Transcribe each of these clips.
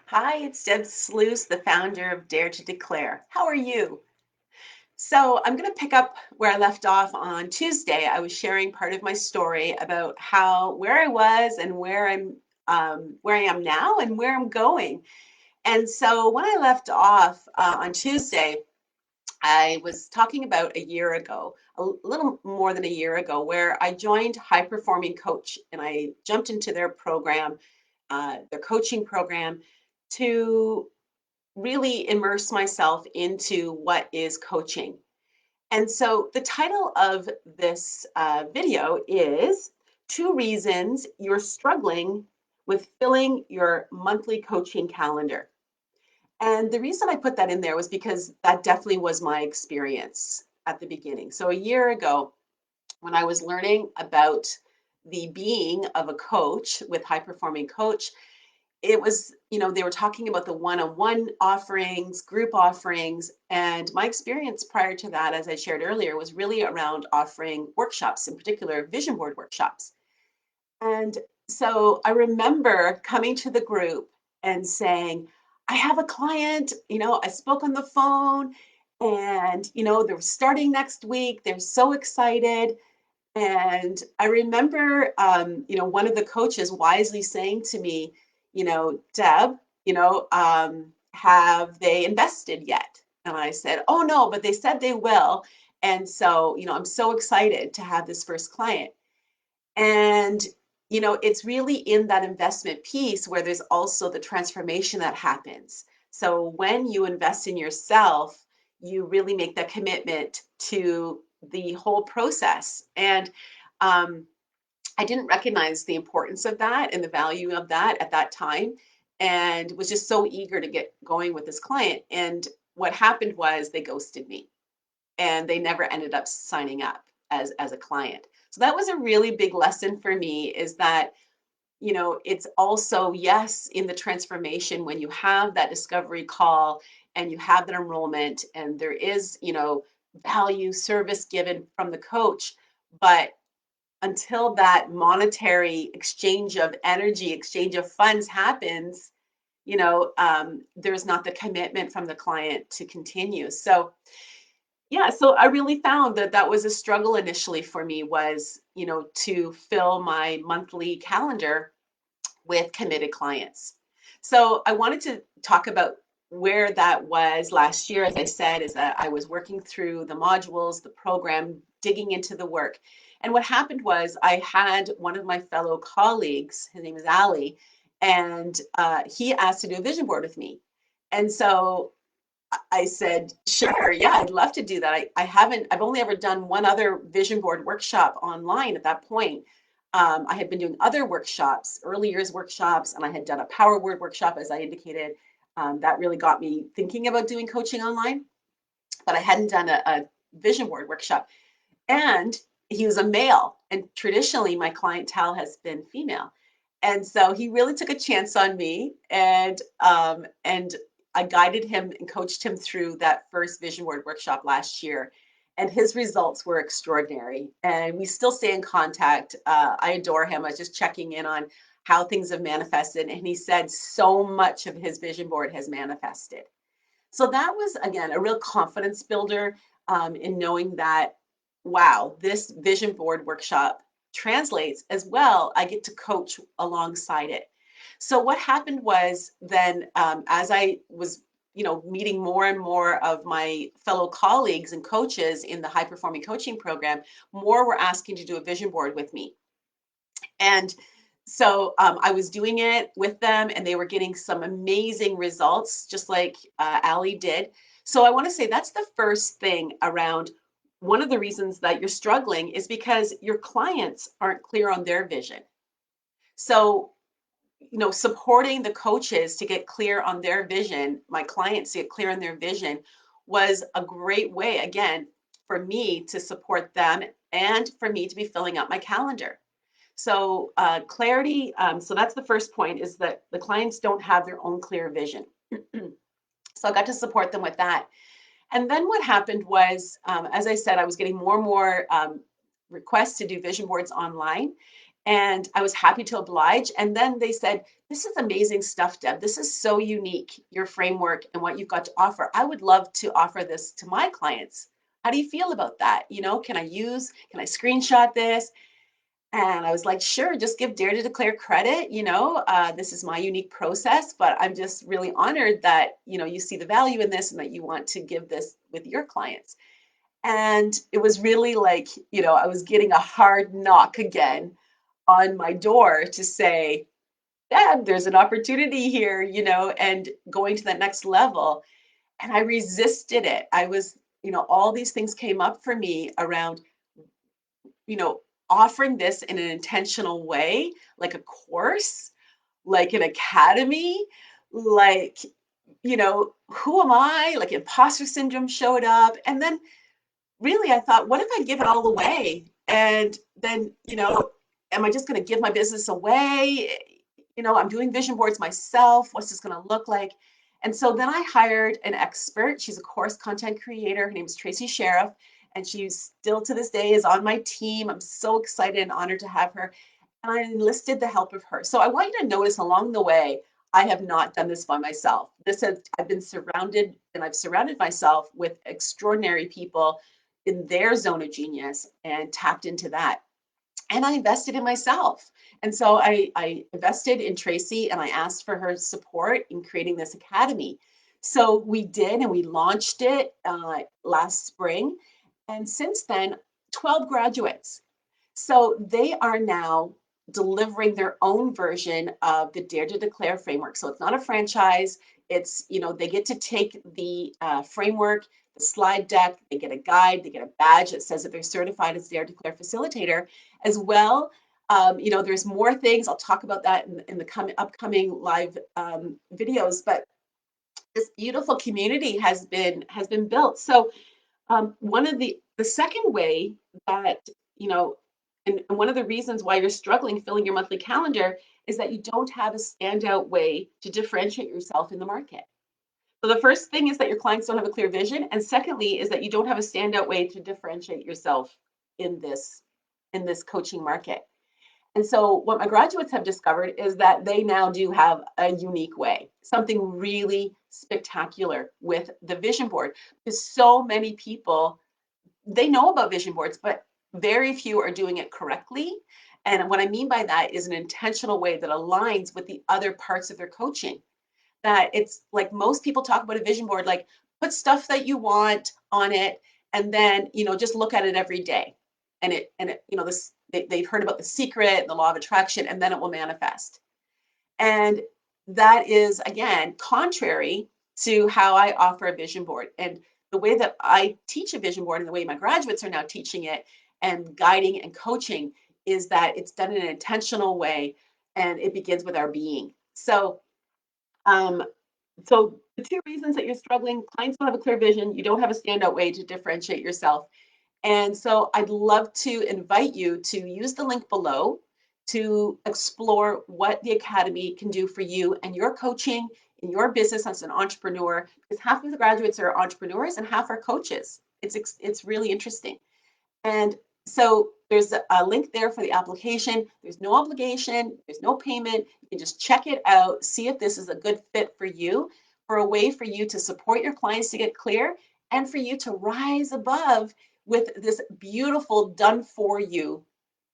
Hi, it's Deb Sluice, the founder of Dare to Declare. How are you? So, I'm going to pick up where I left off on Tuesday. I was sharing part of my story about where I was and where I am now and where I'm going. And so, when I left off on Tuesday, I was talking about a year ago, a little more than a year ago, where I joined High Performing Coach and I jumped into their program, their coaching program, to really immerse myself into what is coaching. And so the title of this video is Two Reasons You're Struggling with Filling Your Monthly Coaching Calendar. And the reason I put that in there was because that definitely was my experience at the beginning. So a year ago, when I was learning about the being of a coach with High Performing Coach, it was, they were talking about the one-on-one offerings, group offerings, and my experience prior to that, as I shared earlier, was really around offering workshops, in particular vision board workshops. And so I remember coming to the group and saying, I have a client, I spoke on the phone and, they're starting next week. They're so excited. And I remember, one of the coaches wisely saying to me, Deb, have they invested yet? And I said, oh, no, but they said they will. And so, I'm so excited to have this first client. And, it's really in that investment piece where there's also the transformation that happens. So when you invest in yourself, you really make that commitment to the whole process. And um, I didn't recognize the importance of that and the value of that at that time, and was just so eager to get going with this client. And what happened was they ghosted me and they never ended up signing up as a client. So that was a really big lesson for me, is that it's also, yes, in the transformation when you have that discovery call and you have that enrollment and there is, value service given from the coach, but until that monetary exchange of energy, exchange of funds happens, there's not the commitment from the client to continue. So yeah, so I really found that that was a struggle initially for me, was, to fill my monthly calendar with committed clients. So I wanted to talk about where that was last year. As I said, is that I was working through the modules, the program, digging into the work. And what happened was I had one of my fellow colleagues, his name is Ali, and he asked to do a vision board with me. And so I said, sure, yeah, I'd love to do that. I've only ever done one other vision board workshop online at that point. I had been doing other workshops, early years workshops, and I had done a power word workshop, as I indicated. That really got me thinking about doing coaching online, but I hadn't done a vision board workshop. And he was a male, and traditionally my clientele has been female. And so he really took a chance on me, and I guided him and coached him through that first vision board workshop last year. And his results were extraordinary. And we still stay in contact. I adore him. I was just checking in on how things have manifested. And he said so much of his vision board has manifested. So that was, again, a real confidence builder, in knowing that, wow, this vision board workshop translates as well. I get to coach alongside it. So what happened was then, as I was, meeting more and more of my fellow colleagues and coaches in the high performing coaching program, more were asking to do a vision board with me. And so I was doing it with them, and they were getting some amazing results, just like Ali did. So I want to say that's the first thing around. One of the reasons that you're struggling is because your clients aren't clear on their vision. So, supporting the coaches to get clear on their vision, my clients to get clear on their vision, was a great way, again, for me to support them and for me to be filling up my calendar. So clarity, so that's the first point, is that the clients don't have their own clear vision. So I got to support them with that. And then what happened was, as I said, I was getting more and more requests to do vision boards online. And I was happy to oblige. And then they said, this is amazing stuff, Deb. This is so unique, your framework and what you've got to offer. I would love to offer this to my clients. How do you feel about that? Can I screenshot this? And I was like, sure, just give Dare to Declare credit. This is my unique process, but I'm just really honored that, you see the value in this and that you want to give this with your clients. And it was really like, I was getting a hard knock again on my door to say, Dad, there's an opportunity here, and going to that next level. And I resisted it. All these things came up for me around, you know, offering this in an intentional way, like a course, like an academy, like, who am I? Like imposter syndrome showed up. And then really I thought, what if I give it all away? And then, am I just going to give my business away? I'm doing vision boards myself. What's this going to look like? And so then I hired an expert. She's a course content creator. Her name is Tracy Sheriff, and she's still to this day is on my team. I'm so excited and honored to have her. And I enlisted the help of her. So I want you to notice along the way, I have not done this by myself. I've been surrounded, and I've surrounded myself with extraordinary people in their zone of genius and tapped into that. And I invested in myself. And so I invested in Tracy and I asked for her support in creating this academy. So we did, and we launched it last spring. And since then, 12 graduates. So they are now delivering their own version of the Dare to Declare framework. So it's not a franchise. They get to take the framework, the slide deck, they get a guide, they get a badge that says that they're certified as Dare to Declare facilitator as well. There's more things. I'll talk about that in the upcoming live videos, but this beautiful community has been built. So one of the second way that, and one of the reasons why you're struggling filling your monthly calendar is that you don't have a standout way to differentiate yourself in the market. So the first thing is that your clients don't have a clear vision, and secondly is that you don't have a standout way to differentiate yourself in this coaching market. And so what my graduates have discovered is that they now do have a unique way, something really spectacular with the vision board. Because so many people, they know about vision boards, but very few are doing it correctly. And what I mean by that is an intentional way that aligns with the other parts of their coaching. That it's like most people talk about a vision board, like put stuff that you want on it, and then just look at it every day. This they've heard about The Secret, the law of attraction, and then it will manifest. And that is again contrary to how I offer a vision board. And the way that I teach a vision board and the way my graduates are now teaching it and guiding and coaching is that it's done in an intentional way, and it begins with our being. Um, so the two reasons that you're struggling, clients don't have a clear vision, you don't have a standout way to differentiate yourself. And so I'd love to invite you to use the link below to explore what the Academy can do for you and your coaching in your business as an entrepreneur, because half of the graduates are entrepreneurs and half are coaches. It's really interesting. And so there's a link there for the application. There's no obligation, there's no payment. You can just check it out, see if this is a good fit for you, for a way for you to support your clients to get clear and for you to rise above with this beautiful done for you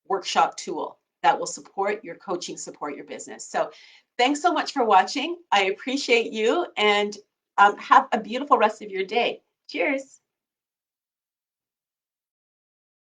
workshop tool that will support your coaching, support your business. So thanks so much for watching. I appreciate you, and have a beautiful rest of your day. Cheers.